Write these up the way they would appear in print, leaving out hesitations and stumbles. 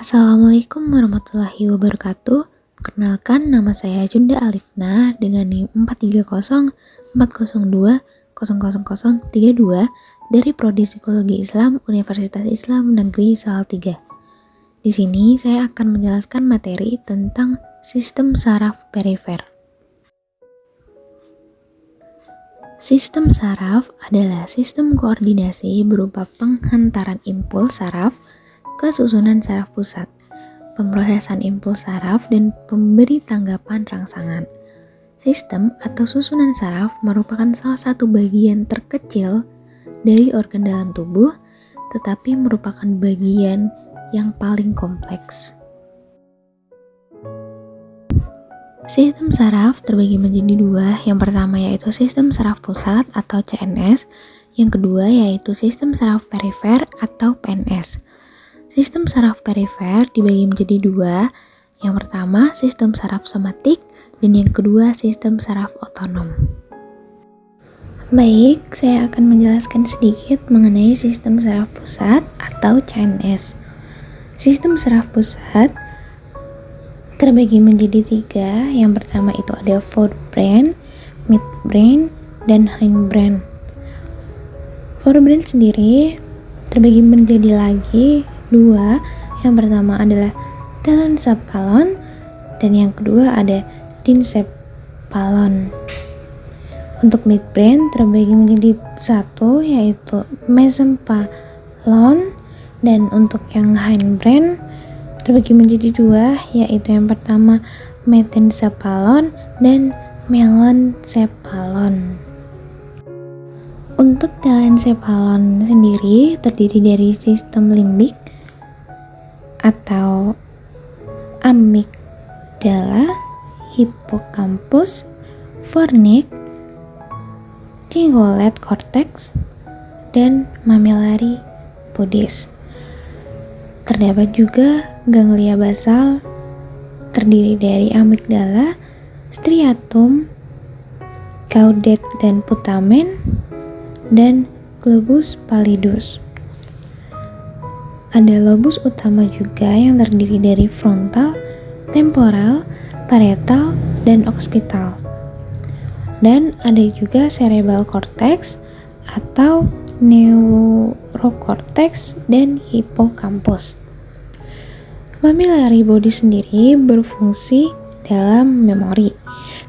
Assalamualaikum warahmatullahi wabarakatuh. Perkenalkan, nama saya Junda Alifna dengan NIM 43040020032 dari Prodi Psikologi Islam Universitas Islam Negeri Salatiga. Di sini saya akan menjelaskan materi tentang sistem saraf perifer. Sistem saraf adalah sistem koordinasi berupa penghantaran impuls saraf ke susunan saraf pusat, pemrosesan impuls saraf, dan pemberi tanggapan rangsangan. Sistem atau susunan saraf merupakan salah satu bagian terkecil dari organ dalam tubuh, tetapi merupakan bagian yang paling kompleks. Sistem saraf terbagi menjadi dua. Yang pertama yaitu sistem saraf pusat atau CNS, yang kedua yaitu sistem saraf perifer atau PNS. Sistem saraf perifer dibagi menjadi dua. Yang pertama sistem saraf somatik dan yang kedua sistem saraf otonom. Baik, saya akan menjelaskan sedikit mengenai sistem saraf pusat atau CNS. Sistem saraf pusat terbagi menjadi tiga. Yang pertama itu ada forebrain, midbrain, dan hindbrain. Forebrain sendiri terbagi menjadi lagi dua. Yang pertama adalah telencephalon dan yang kedua ada diencephalon. Untuk midbrain terbagi menjadi satu yaitu mesencephalon, dan untuk yang hindbrain terbagi menjadi dua, yaitu yang pertama metencephalon dan melencephalon. Untuk telencephalon sendiri terdiri dari sistem limbik atau amigdala, hipokampus, fornik, cingulate cortex, dan mammillary bodies. Terdapat juga ganglia basal terdiri dari amigdala, striatum, caudate dan putamen, dan globus pallidus. Ada lobus utama juga yang terdiri dari frontal, temporal, parietal, dan occipital. Dan ada juga cerebral cortex atau neurocortex dan hipokampus. Mammillary body sendiri berfungsi dalam memori.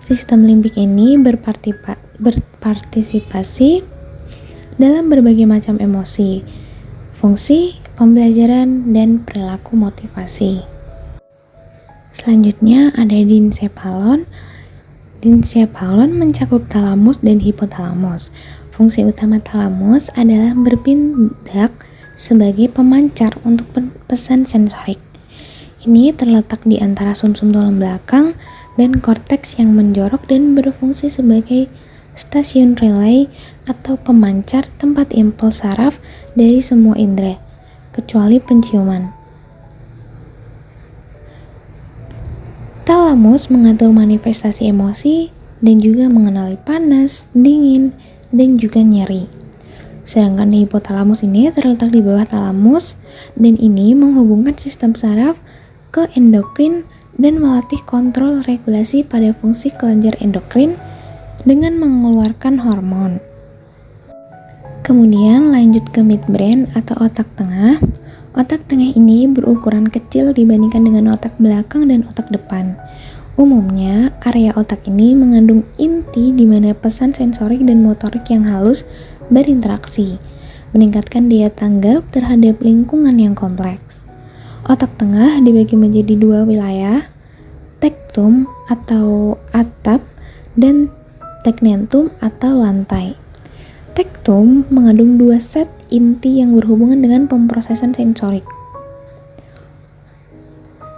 Sistem limbik ini berpartisipasi dalam berbagai macam emosi, fungsi, pembelajaran, dan perilaku motivasi. Selanjutnya ada diencephalon. Diencephalon mencakup talamus dan hipotalamus. Fungsi utama talamus adalah bertindak sebagai pemancar untuk pesan sensorik. Ini terletak di antara sumsum tulang belakang dan korteks yang menjorok dan berfungsi sebagai stasiun relay atau pemancar tempat impuls saraf dari semua indera, kecuali penciuman. Talamus mengatur manifestasi emosi dan juga mengenali panas, dingin, dan juga nyeri. Sedangkan hipotalamus ini terletak di bawah talamus dan ini menghubungkan sistem saraf ke endokrin dan melatih kontrol regulasi pada fungsi kelenjar endokrin dengan mengeluarkan hormon. Kemudian lanjut ke midbrain atau otak tengah. Otak tengah ini berukuran kecil dibandingkan dengan otak belakang dan otak depan. Umumnya, area otak ini mengandung inti di mana pesan sensorik dan motorik yang halus berinteraksi, meningkatkan daya tanggap terhadap lingkungan yang kompleks. Otak tengah dibagi menjadi dua wilayah, tektum atau atap dan tegmentum atau lantai. Tektum mengandung dua set inti yang berhubungan dengan pemrosesan sensorik.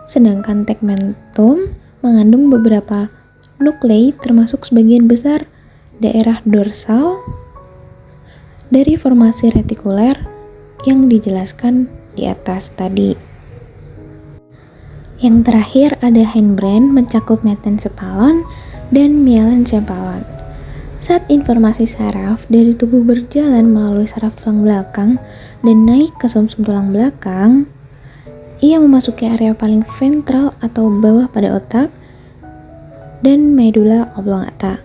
Sedangkan tegmentum mengandung beberapa nuklei termasuk sebagian besar daerah dorsal dari formasi retikuler yang dijelaskan di atas tadi. Yang terakhir ada hindbrain mencakup metencephalon dan melencephalon. Saat informasi saraf dari tubuh berjalan melalui saraf tulang belakang dan naik ke sumsum tulang belakang, Ia memasuki area paling ventral atau bawah pada otak dan medula oblongata.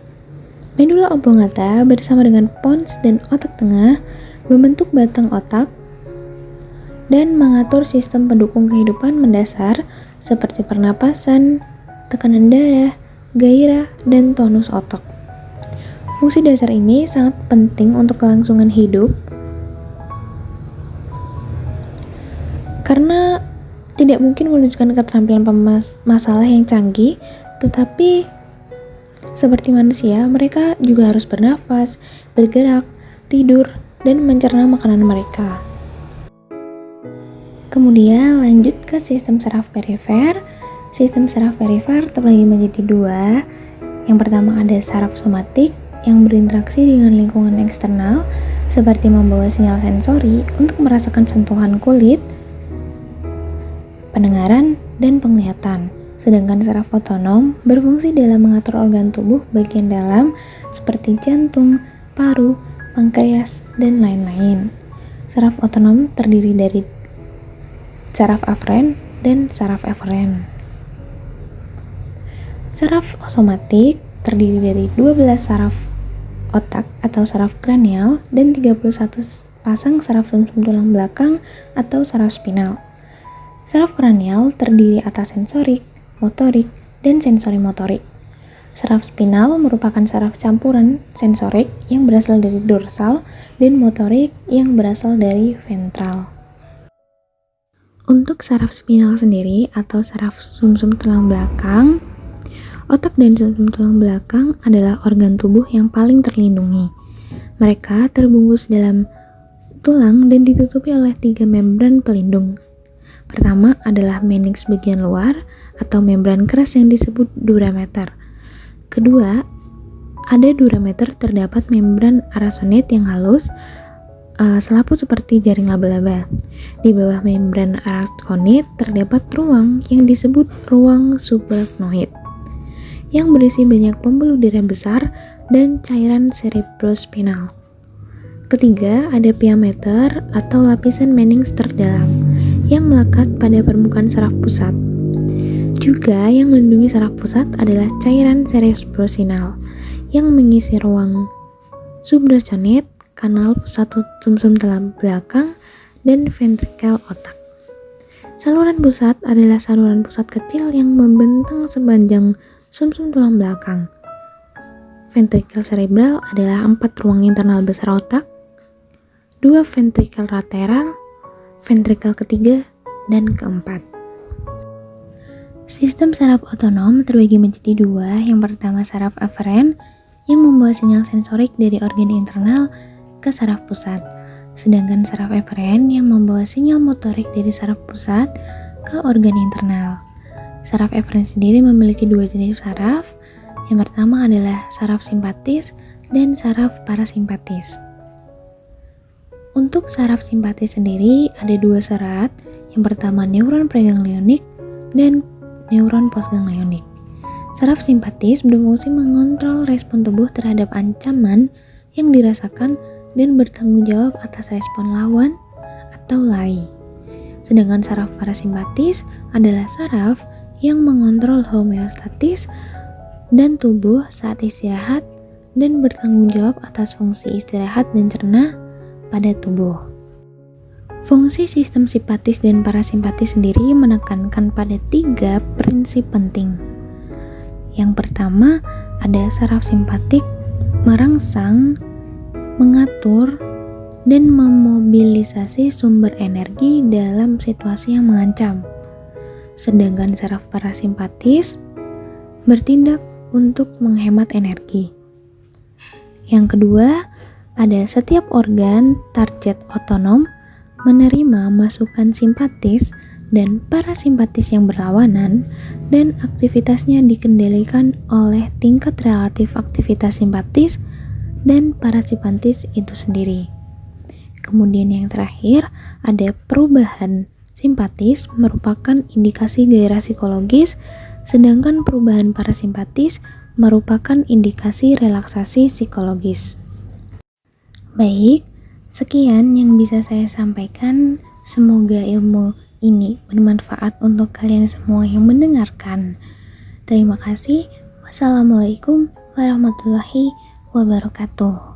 Medula oblongata bersama dengan pons dan otak tengah membentuk batang otak dan mengatur sistem pendukung kehidupan mendasar seperti pernapasan, tekanan darah, gairah, dan tonus otot. Fungsi dasar ini sangat penting untuk kelangsungan hidup karena tidak mungkin menunjukkan keterampilan masalah yang canggih, tetapi seperti manusia, mereka juga harus bernafas, bergerak, tidur, dan mencerna makanan mereka. Kemudian lanjut ke sistem saraf perifer. Sistem saraf perifer terbagi menjadi dua. Yang pertama ada saraf somatik yang berinteraksi dengan lingkungan eksternal seperti membawa sinyal sensori untuk merasakan sentuhan kulit, pendengaran, dan penglihatan. Sedangkan saraf otonom berfungsi dalam mengatur organ tubuh bagian dalam seperti jantung, paru, pankreas, dan lain-lain. Saraf otonom terdiri dari saraf aferen dan saraf eferen. Saraf somatik terdiri dari 12 saraf otak atau saraf kranial dan 31 pasang saraf sumsum tulang belakang atau saraf spinal. Saraf kranial terdiri atas sensorik, motorik, dan sensori motorik. Saraf spinal merupakan saraf campuran sensorik yang berasal dari dorsal dan motorik yang berasal dari ventral. Untuk saraf spinal sendiri atau saraf sumsum tulang belakang, otak dan sumsum tulang belakang adalah organ tubuh yang paling terlindungi. Mereka terbungkus dalam tulang dan ditutupi oleh 3 membran pelindung. Pertama adalah meninx bagian luar atau membran keras yang disebut durameter. Kedua, ada durameter terdapat membran arachnoid yang halus, selaput seperti jaring laba-laba. Di bawah membran arachnoid terdapat ruang yang disebut ruang subarachnoid yang berisi banyak pembuluh darah besar dan cairan cerebrospinal. Ketiga, ada piameter atau lapisan meninx terdalam yang melekat pada permukaan saraf pusat. Juga yang melindungi saraf pusat adalah cairan cerebrospinal yang mengisi ruang subarachnoid, kanal pusat sumsum tulang belakang, dan ventrikel otak. Saluran pusat adalah saluran pusat kecil yang membentang sepanjang sumsum tulang belakang. Ventrikel cerebral adalah 4 ruang internal besar otak, 2 ventrikel lateral, ventrikel ketiga, dan keempat. Sistem saraf otonom terbagi menjadi 2. Yang pertama saraf aferen yang membawa sinyal sensorik dari organ internal ke saraf pusat, sedangkan saraf eferen yang membawa sinyal motorik dari saraf pusat ke organ internal. Saraf eferen sendiri memiliki 2 jenis saraf. Yang pertama adalah saraf simpatis dan saraf parasimpatis. Untuk saraf simpatis sendiri ada 2 serat. Yang pertama neuron preganglionik dan neuron postganglionik. Saraf simpatis berfungsi mengontrol respon tubuh terhadap ancaman yang dirasakan dan bertanggung jawab atas respon lawan atau lari. Sedangkan saraf parasimpatis adalah saraf yang mengontrol homeostatis dan tubuh saat istirahat dan bertanggung jawab atas fungsi istirahat dan cerna pada tubuh. Fungsi sistem simpatis dan parasimpatis sendiri menekankan pada 3 prinsip penting. Yang pertama, ada saraf simpatik merangsang, mengatur, dan memobilisasi sumber energi dalam situasi yang mengancam. Sedangkan saraf parasimpatis bertindak untuk menghemat energi. Yang kedua, ada setiap organ target otonom menerima masukan simpatis dan parasimpatis yang berlawanan, dan aktivitasnya dikendalikan oleh tingkat relatif aktivitas simpatis dan parasimpatis itu sendiri. Kemudian yang terakhir, ada perubahan simpatis merupakan indikasi gairah psikologis, sedangkan perubahan parasimpatis merupakan indikasi relaksasi psikologis. Baik, sekian yang bisa saya sampaikan. Semoga ilmu ini bermanfaat untuk kalian semua yang mendengarkan. Terima kasih. Wassalamualaikum warahmatullahi wabarakatuh.